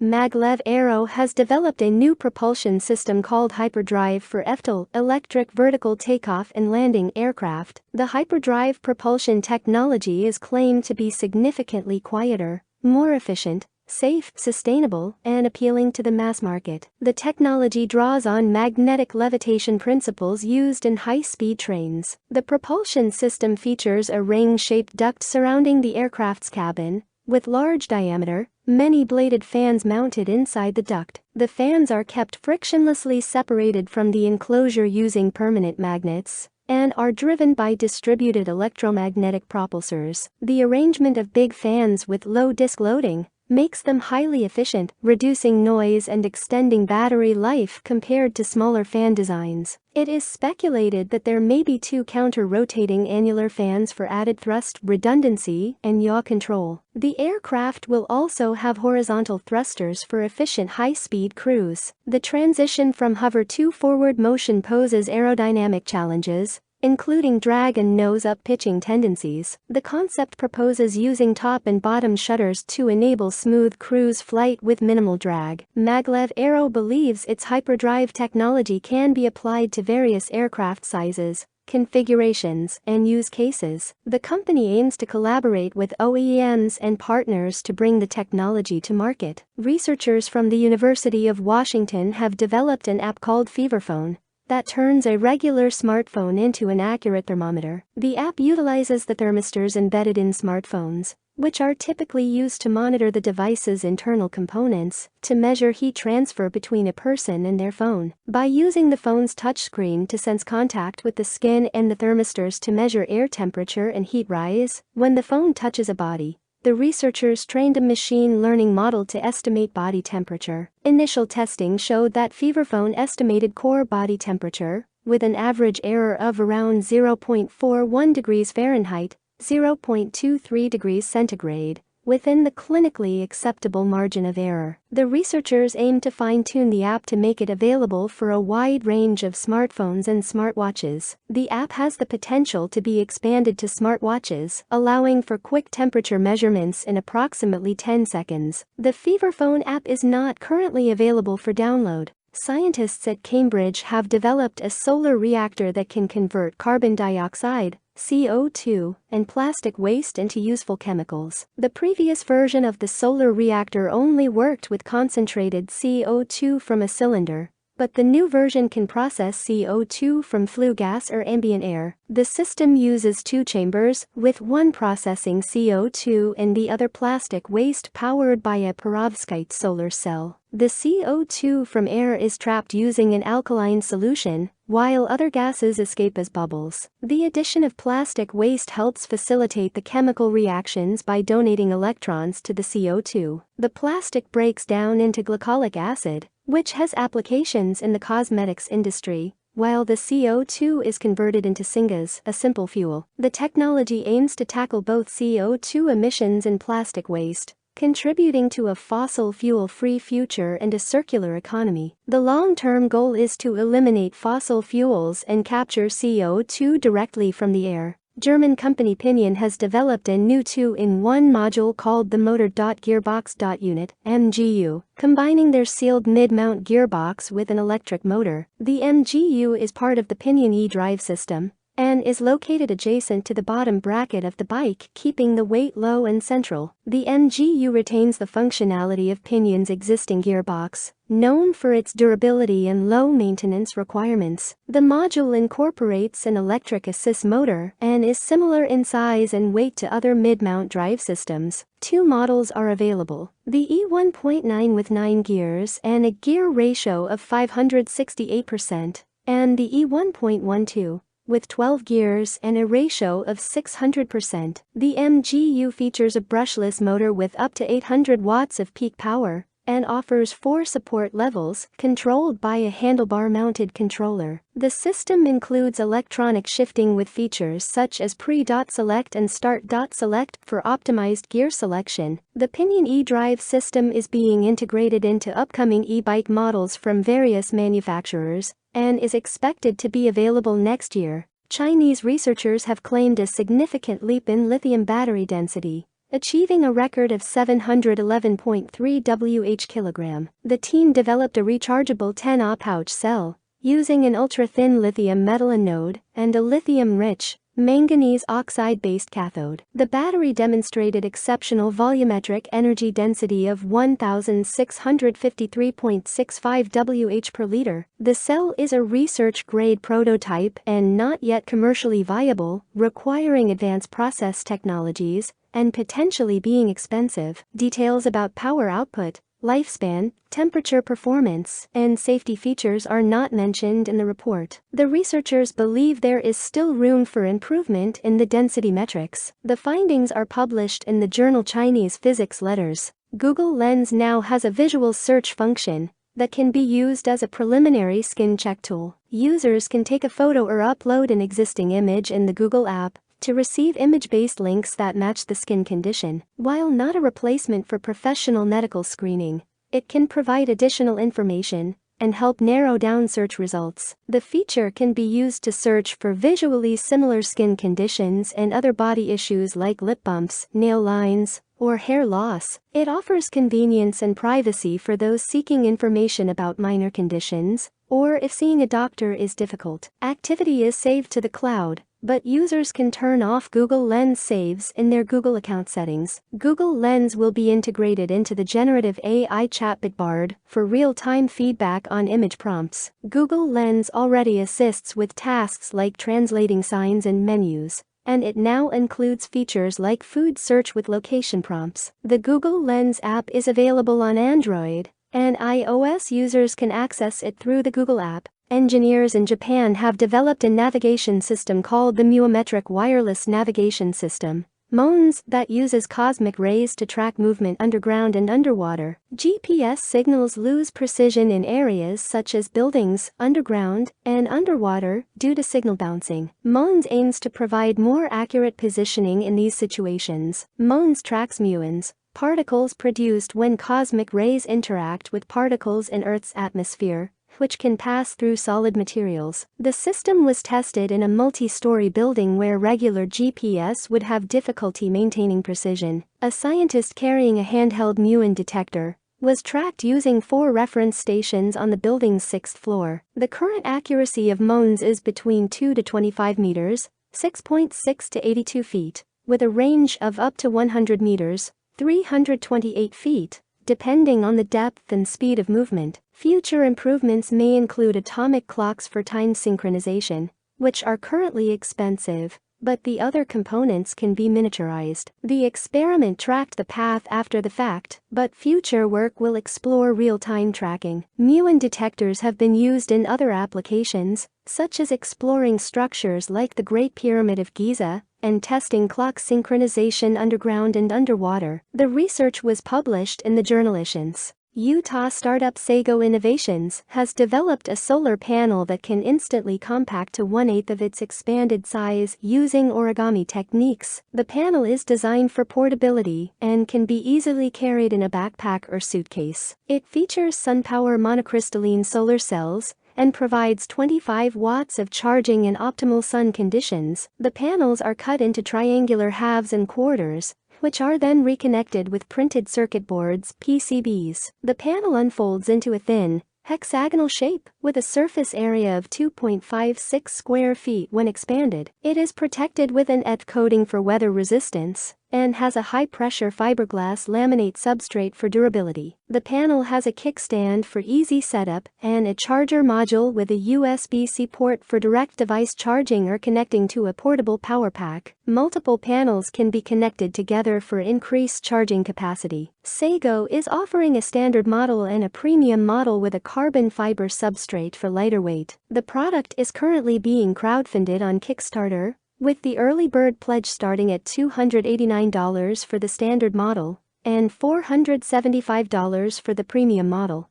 MagLev Aero has developed a new propulsion system called HyperDrive for eVTOL, electric vertical takeoff and landing aircraft. The HyperDrive propulsion technology is claimed to be significantly quieter, more efficient, safe, sustainable, and appealing to the mass market. The technology draws on magnetic levitation principles used in high-speed trains. The propulsion system features a ring-shaped duct surrounding the aircraft's cabin, with large diameter, many-bladed fans mounted inside the duct. The fans are kept frictionlessly separated from the enclosure using permanent magnets, and are driven by distributed electromagnetic propulsors. The arrangement of big fans with low disk loading makes them highly efficient, reducing noise and extending battery life compared to smaller fan designs. It is speculated that there may be two counter-rotating annular fans for added thrust, redundancy, and yaw control. The aircraft will also have horizontal thrusters for efficient high-speed cruise. The transition from hover to forward motion poses aerodynamic challenges, including drag and nose-up pitching tendencies. The concept proposes using top and bottom shutters to enable smooth cruise flight with minimal drag. MagLev Aero believes its HyperDrive technology can be applied to various aircraft sizes, configurations, and use cases. The company aims to collaborate with OEMs and partners to bring the technology to market. Researchers from the University of Washington have developed an app called Feverphone that turns a regular smartphone into an accurate thermometer. The app utilizes the thermistors embedded in smartphones, which are typically used to monitor the device's internal components, to measure heat transfer between a person and their phone. By using the phone's touchscreen to sense contact with the skin and the thermistors to measure air temperature and heat rise when the phone touches a body, the researchers trained a machine learning model to estimate body temperature. Initial testing showed that Feverphone estimated core body temperature, with an average error of around 0.41 degrees Fahrenheit, 0.23 degrees centigrade, within the clinically acceptable margin of error. The researchers aim to fine-tune the app to make it available for a wide range of smartphones and smartwatches. The app has the potential to be expanded to smartwatches, allowing for quick temperature measurements in approximately 10 seconds. The Feverphone app is not currently available for download. Scientists at Cambridge have developed a solar reactor that can convert carbon dioxide, CO2, and plastic waste into useful chemicals. The previous version of the solar reactor only worked with concentrated CO2 from a cylinder, but the new version can process CO2 from flue gas or ambient air. The system uses two chambers, with one processing CO2 and the other plastic waste powered by a perovskite solar cell. The CO2 from air is trapped using an alkaline solution, while other gases escape as bubbles. The addition of plastic waste helps facilitate the chemical reactions by donating electrons to the CO2. The plastic breaks down into glycolic acid, which has applications in the cosmetics industry, while the CO2 is converted into syngas, a simple fuel. The technology aims to tackle both CO2 emissions and plastic waste, contributing to a fossil fuel-free future and a circular economy. The long-term goal is to eliminate fossil fuels and capture CO2 directly from the air. German company Pinion has developed a new 2-in-1 module called the Motor.Gearbox.Unit, MGU, combining their sealed mid-mount gearbox with an electric motor. The MGU is part of the Pinion eDrive system, and is located adjacent to the bottom bracket of the bike, keeping the weight low and central. The MGU retains the functionality of Pinion's existing gearbox, known for its durability and low maintenance requirements. The module incorporates an electric assist motor and is similar in size and weight to other mid-mount drive systems. Two models are available: the E1.9 with 9 gears and a gear ratio of 568%, and the E1.12 with 12 gears and a ratio of 600%. The MGU features a brushless motor with up to 800 watts of peak power, and offers 4 support levels, controlled by a handlebar-mounted controller. The system includes electronic shifting with features such as pre-select and start-select for optimized gear selection. The Pinion eDrive system is being integrated into upcoming e-bike models from various manufacturers, and is expected to be available next year. Chinese researchers have claimed a significant leap in lithium battery density, achieving a record of 711.3 Wh/kg. The team developed a rechargeable 10Ah pouch cell, using an ultra-thin lithium metal anode and a lithium-rich, manganese oxide-based cathode. The battery demonstrated exceptional volumetric energy density of 1,653.65 Wh per liter. The cell is a research-grade prototype and not yet commercially viable, requiring advanced process technologies and potentially being expensive. Details about power output, lifespan, temperature performance, and safety features are not mentioned in the report. The researchers believe there is still room for improvement in the density metrics. The findings are published in the journal Chinese Physics Letters. Google Lens now has a visual search function that can be used as a preliminary skin check tool. Users can take a photo or upload an existing image in the Google app to receive image-based links that match the skin condition. While not a replacement for professional medical screening, it can provide additional information and help narrow down search results. The feature can be used to search for visually similar skin conditions and other body issues like lip bumps, nail lines, or hair loss. It offers convenience and privacy for those seeking information about minor conditions, or if seeing a doctor is difficult. Activity is saved to the cloud, but users can turn off Google Lens saves in their Google account settings. Google Lens will be integrated into the generative AI chatbot Bard for real-time feedback on image prompts. Google Lens already assists with tasks like translating signs and menus, and it now includes features like food search with location prompts. The Google Lens app is available on Android, and iOS users can access it through the Google app. Engineers in Japan have developed a navigation system called the Muometric Wireless Navigation System, MONS, that uses cosmic rays to track movement underground and underwater. GPS signals lose precision in areas such as buildings, underground, and underwater due to signal bouncing. MONS aims to provide more accurate positioning in these situations. MONS tracks muons, particles produced when cosmic rays interact with particles in Earth's atmosphere, which can pass through solid materials. The system was tested in a multi-story building where regular GPS would have difficulty maintaining precision. A scientist carrying a handheld muon detector was tracked using 4 reference stations on the building's 6th floor. The current accuracy of MONS is between 2 to 25 meters, 6.6 to 82 feet, with a range of up to 100 meters, 328 feet, depending on the depth and speed of movement. Future improvements may include atomic clocks for time synchronization, which are currently expensive, but the other components can be miniaturized. The experiment tracked the path after the fact, but future work will explore real-time tracking. Muon detectors have been used in other applications, such as exploring structures like the Great Pyramid of Giza and testing clock synchronization underground and underwater. The research was published in the journal Science. Utah startup Sago Innovations has developed a solar panel that can instantly compact to 1/8 of its expanded size using origami techniques. The panel is designed for portability and can be easily carried in a backpack or suitcase. It features SunPower monocrystalline solar cells and provides 25 watts of charging in optimal sun conditions. The panels are cut into triangular halves and quarters, which are then reconnected with printed circuit boards (PCBs). The panel unfolds into a thin, hexagonal shape with a surface area of 2.56 square feet when expanded. It is protected with an ET coating for weather resistance and has a high-pressure fiberglass laminate substrate for durability. The panel has a kickstand for easy setup and a charger module with a USB-C port for direct device charging or connecting to a portable power pack. Multiple panels can be connected together for increased charging capacity. Sago is offering a standard model and a premium model with a carbon fiber substrate for lighter weight. The product is currently being crowdfunded on Kickstarter, with the early bird pledge starting at $289 for the standard model and $475 for the premium model.